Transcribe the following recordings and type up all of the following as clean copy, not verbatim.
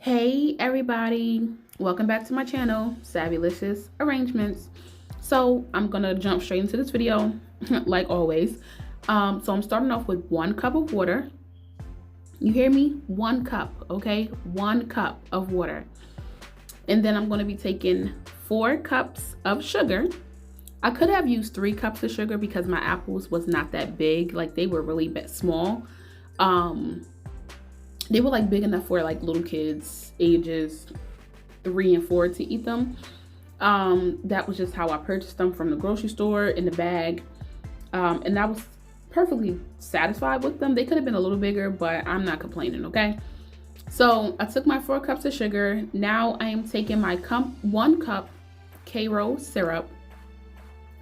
Hey everybody, welcome back to my channel, Savvylicious Arrangements. So I'm gonna jump straight into this video like always. So I'm starting off with 1 cup of water. You hear me? 1 cup, okay? 1 cup of water. And then I'm gonna be taking 4 cups of sugar. I could have used 3 cups of sugar because my apples was not that big, like they were really small. They were like big enough for like little kids ages 3 and 4 to eat them. That was just how I purchased them from the grocery store in the bag. And I was perfectly satisfied with them. They could have been a little bigger, but I'm not complaining, okay? So I took my 4 cups of sugar. Now I am taking my 1 cup Karo syrup.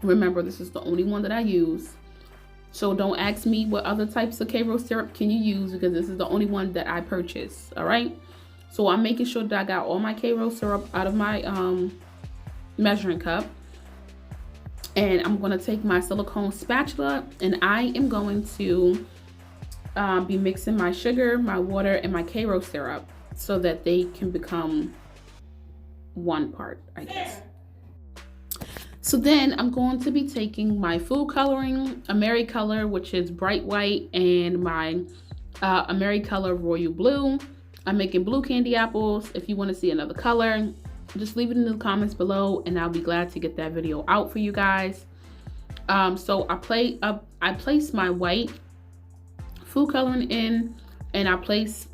Remember, this is the only one that I use. So don't ask me what other types of Karo syrup can you use, because this is the only one that I purchased, all right? So I'm making sure that I got all my Karo syrup out of my measuring cup. And I'm gonna take my silicone spatula and I am going to be mixing my sugar, my water, and my Karo syrup so that they can become one part, I guess. So then I'm going to be taking my food coloring, AmeriColor, which is bright white, and my AmeriColor royal blue. I'm making blue candy apples. If you want to see another color, just leave it in the comments below and I'll be glad to get that video out for you guys. So I place my white food coloring in, and I place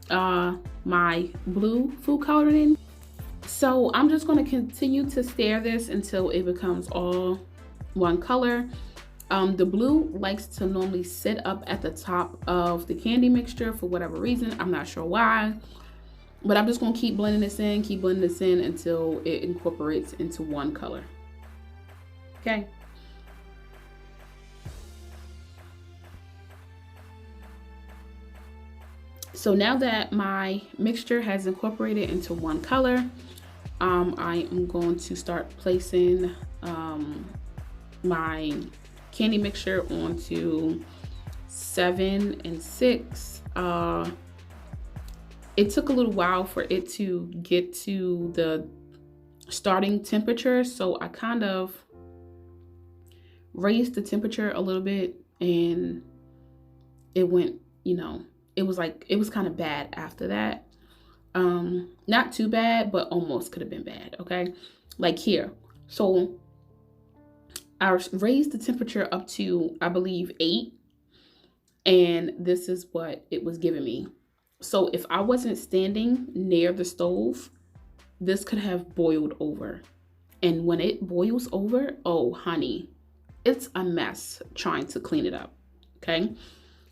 my blue food coloring in. So I'm just going to continue to stir this until it becomes all one color. The blue likes to normally sit up at the top of the candy mixture for whatever reason. I'm not sure why, but I'm just going to keep blending this in, until it incorporates into one color. Okay. So now that my mixture has incorporated into one color, I am going to start placing my candy mixture onto 7 and 6. It took a little while for it to get to the starting temperature, so I kind of raised the temperature a little bit, and it went, it was kind of bad after that. Not too bad, but almost could have been bad, okay? Like here. So I raised the temperature up to, I believe, 8, and this is what it was giving me. So if I wasn't standing near the stove, this could have boiled over. And when it boils over, oh honey, it's a mess trying to clean it up, okay?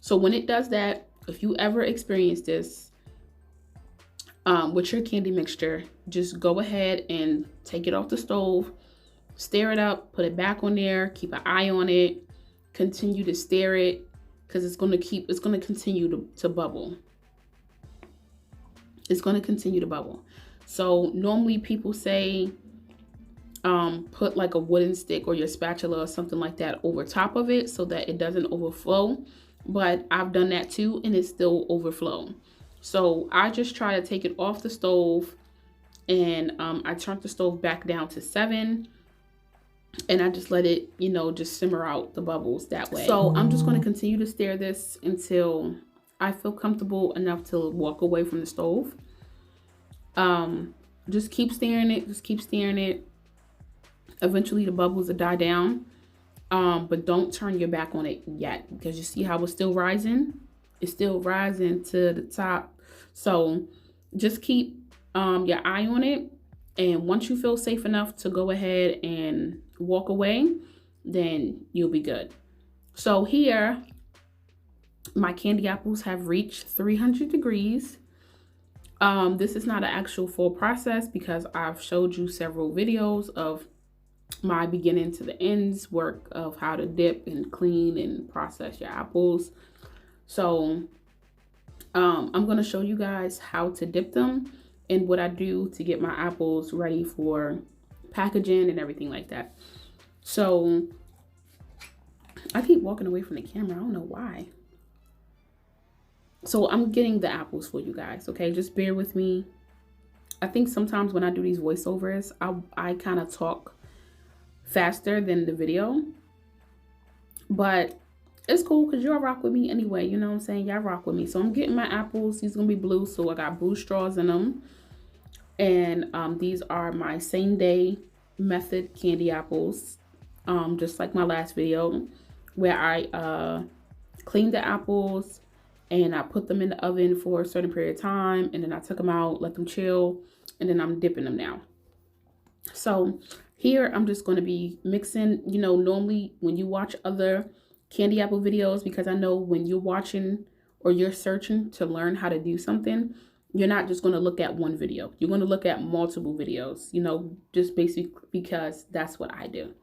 So when it does that, if you ever experience this with your candy mixture, just go ahead and take it off the stove, stir it up, put it back on there, keep an eye on it, continue to stir it, because it's going to continue to bubble. It's going to continue to bubble. So normally people say put like a wooden stick or your spatula or something like that over top of it so that it doesn't overflow. But I've done that too, and it's still overflowing. So I just try to take it off the stove, and I turned the stove back down to 7, and I just let it, just simmer out the bubbles that way. So I'm just going to continue to stir this until I feel comfortable enough to walk away from the stove. Just keep stirring it. Eventually the bubbles will die down. But don't turn your back on it yet, because you see how it's still rising? It's still rising to the top. So just keep your eye on it. And once you feel safe enough to go ahead and walk away, then you'll be good. So here, my candy apples have reached 300 degrees. This is not an actual full process because I've showed you several videos of my beginning to the ends work of how to dip and clean and process your apples. So I'm going to show you guys how to dip them and what I do to get my apples ready for packaging and everything like that. So I keep walking away from the camera. I don't know why. So I'm getting the apples for you guys, okay? Just bear with me. I think sometimes when I do these voiceovers, I kind of talk faster than the video, but it's cool because y'all rock with me anyway. You know what I'm saying? Y'all rock with me. So I'm getting my apples. These gonna be blue, so I got blue straws in them. And these are my same day method candy apples, just like my last video, where I cleaned the apples and I put them in the oven for a certain period of time, and then I took them out, let them chill, and then I'm dipping them now. So here I'm just going to be mixing. You know, normally when you watch other candy apple videos, because I know when you're watching or you're searching to learn how to do something, you're not just going to look at one video. You're going to look at multiple videos, you know, just basically because that's what I do.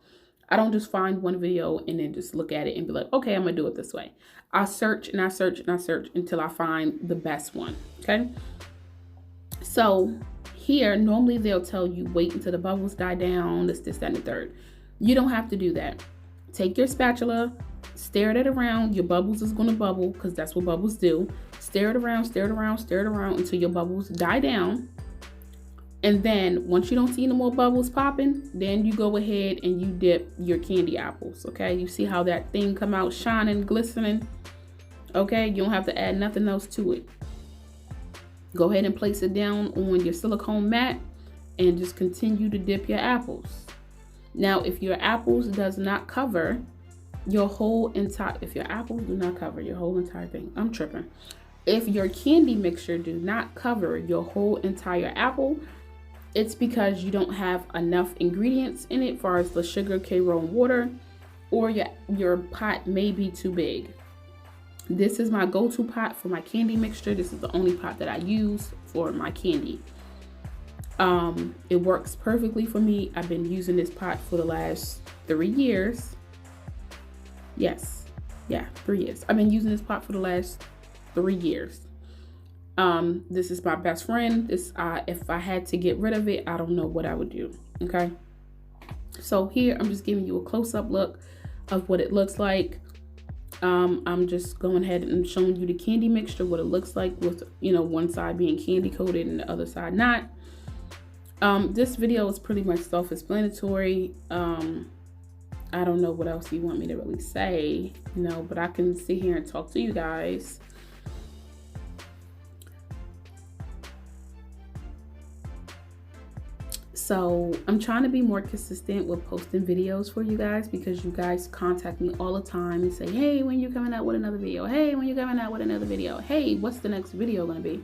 I don't just find one video and then just look at it and be like, okay, I'm going to do it this way. I search and I search and I search until I find the best one, okay? So here, normally they'll tell you wait until the bubbles die down, this, that, and the third. You don't have to do that. Take your spatula, stir it around. Your bubbles is going to bubble because that's what bubbles do. Stir it around, stir it around, stir it around until your bubbles die down. And then once you don't see no more bubbles popping, then you go ahead and you dip your candy apples, okay? You see how that thing come out shining, glistening, okay? You don't have to add nothing else to it. Go ahead and place it down on your silicone mat and just continue to dip your apples. Now, if your apples does not cover your whole entire, if your apples do not cover your whole entire thing, I'm tripping. If your candy mixture do not cover your whole entire apple, it's because you don't have enough ingredients in it, as far as the sugar, K-roll, and water, or your pot may be too big. This is my go-to pot for my candy mixture. This is the only pot that I use for my candy. It works perfectly for me. I've been using this pot for the last 3 years. Yes, yeah, 3 years. I've been using this pot for the last 3 years. This is my best friend. This, if I had to get rid of it, I don't know what I would do. Okay. So here I'm just giving you a close-up look of what it looks like. I'm just going ahead and showing you the candy mixture, what it looks like with, you know, one side being candy coated and the other side not. This video is pretty much self-explanatory. I don't know what else you want me to really say, you know, but I can sit here and talk to you guys. So I'm trying to be more consistent with posting videos for you guys, because you guys contact me all the time and say, hey, when you coming out with another video? Hey, when you coming out with another video? Hey, what's the next video gonna be?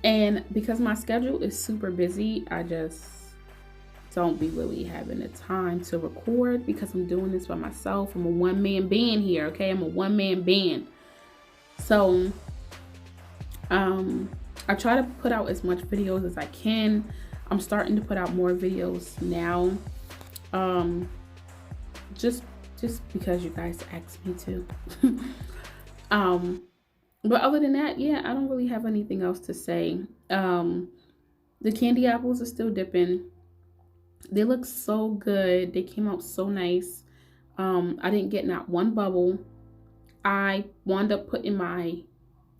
And because my schedule is super busy, I just don't be really having the time to record, because I'm doing this by myself. I'm a one-man band here, okay? I'm a one-man band. So I try to put out as much videos as I can. I'm starting to put out more videos now, just because you guys asked me to. But other than that, yeah, I don't really have anything else to say. The candy apples are still dipping. They look so good. They came out so nice. I didn't get not one bubble. I wound up putting my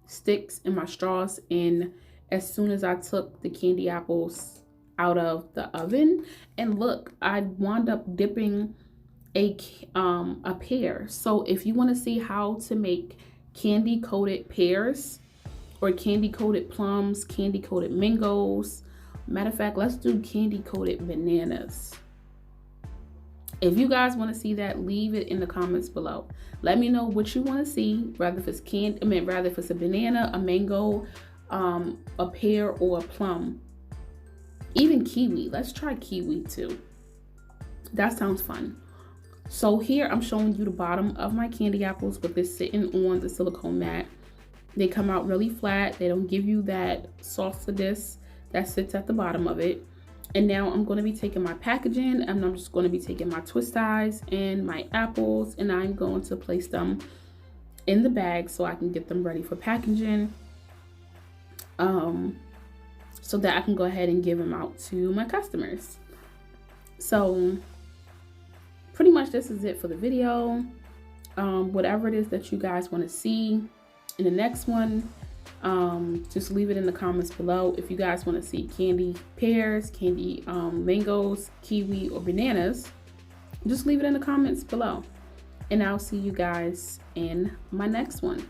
sticks and my straws in as soon as I took the candy apples out of the oven. And look, I wound up dipping a pear. So if you want to see how to make candy coated pears or candy coated plums, candy coated mangoes, matter of fact, let's do candy coated bananas. If you guys want to see that, leave it in the comments below. Let me know what you want to see, rather if it's rather if it's a banana, a mango, a pear, or a plum. Even kiwi. Let's try kiwi too. That sounds fun. So here I'm showing you the bottom of my candy apples with this sitting on the silicone mat. They come out really flat. They don't give you that sauciness that sits at the bottom of it. And now I'm going to be taking my packaging, and I'm just going to be taking my twist ties and my apples, and I'm going to place them in the bag so I can get them ready for packaging. So that I can go ahead and give them out to my customers. So pretty much this is it for the video. Whatever it is that you guys want to see In the next one, just leave it in the comments below if you guys want to see candy pears, candy mangoes, kiwi, or bananas. Just leave it in the comments below. And I'll see you guys in my next one.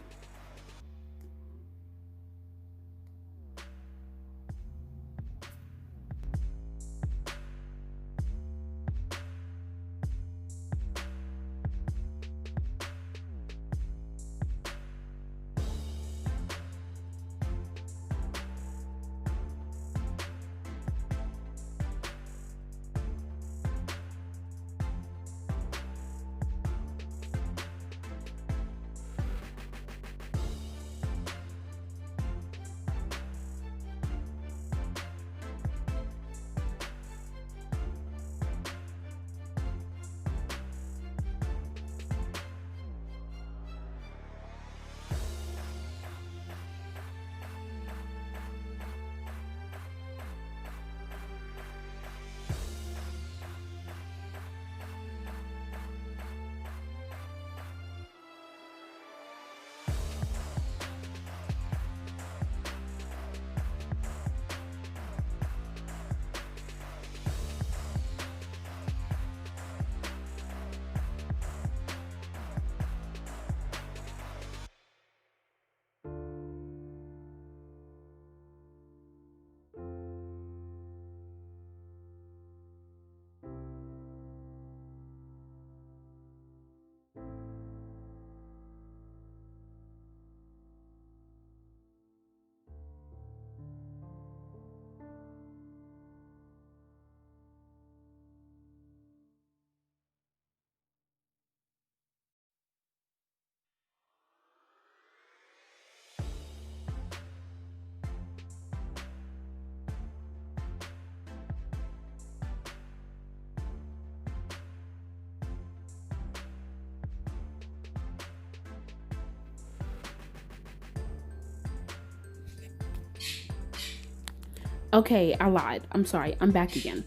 Okay, I lied. I'm sorry. I'm back again.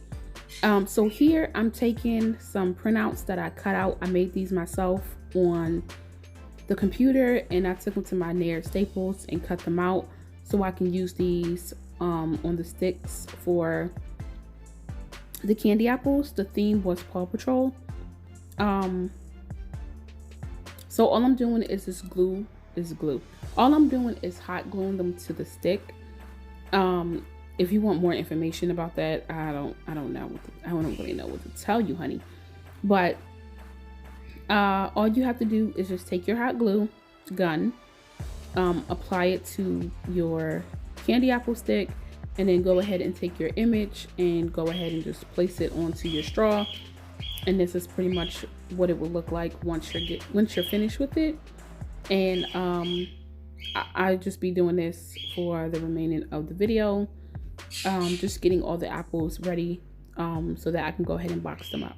So here I'm taking some printouts that I cut out. I made these myself on the computer, and I took them to my Nair Staples and cut them out so I can use these on the sticks for the candy apples. The theme was Paw Patrol. So all I'm doing is this glue. All I'm doing is hot gluing them to the stick. If you want more information about that, I don't really know what to tell you, honey. But all you have to do is just take your hot glue gun, apply it to your candy apple stick, and then go ahead and take your image and go ahead and just place it onto your straw. And this is pretty much what it will look like once you're finished with it. And I just be doing this for the remaining of the video. Just getting all the apples ready so that I can go ahead and box them up.